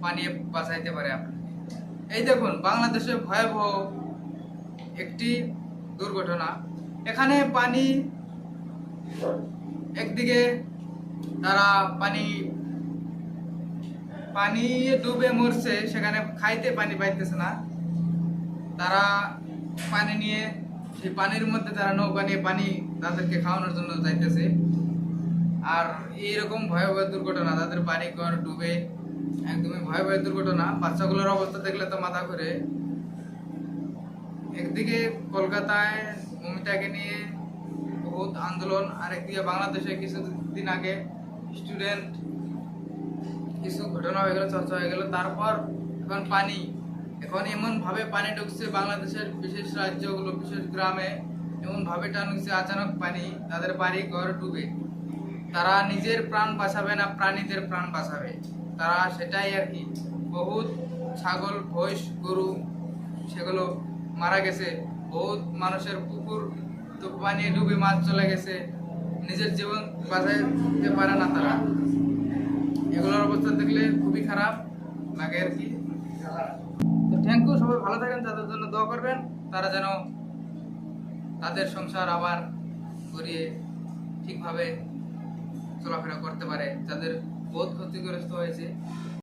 পানি বাঁচাইতে পারে আপনাকে। এই দেখুন বাংলাদেশে ভয়াবহ একটি দুর্ঘটনা। এখানে পানি একদিকে তারা পানি পানি ডুবে মরছে, সেখানে খাইতে পানি পাইতেছে না। তারা পানি নিয়ে সেই পানির মধ্যে তারা নৌকা নিয়ে পানি তাদেরকে খাওয়ানোর জন্য যাইতেছে। আর এইরকম ভয়াবহ দুর্ঘটনা, তাদের বাড়ি ঘর ডুবে, একদমই ভয়াবহ দুর্ঘটনা। বাচ্চাগুলোর অবস্থা দেখলে তো মাথা ঘুরে। একদিকে কলকাতায় মমিতাকে নিয়ে বহুত আন্দোলন, আর একদিকে বাংলাদেশে কিছুদিন আগে স্টুডেন্ট কিছু ঘটনা হয়ে গেল, চর্চা হয়ে গেল। তারপর এখন পানি, এখন এমন ভাবে পানি ঢুকছে বাংলাদেশের বিশেষ রাজ্যগুলো, বিশেষ গ্রামে এমন ভাবে টান হচ্ছে, আচানক পানি, তাদের বাড়ি ঘর ডুবে। তারা নিজের প্রাণ বাঁচাবে না, প্রাণীদের প্রাণ বাঁচাবে তারা, সেটাই আর কি। বহুত ছাগল, ভৈঁস, গরু সেগুলো মারা গেছে। বহুত মানুষের পুকুর তো পানি ডুবে মাছ চলে গেছে, নিজের জীবন বাঁচাইতে পারে না তারা। এগুলোর অবস্থা দেখলে খুবই খারাপ লাগে আর কি। তো থ্যাংক ইউ, সবাই ভালো থাকেন, তাদের জন্য দোয়া করবেন, তারা যেন তাদের সংসার আবার করিয়ে ঠিকভাবে চলাফেরা করতে পারে, যাদের বহুত ক্ষতিগ্রস্ত হয়েছে।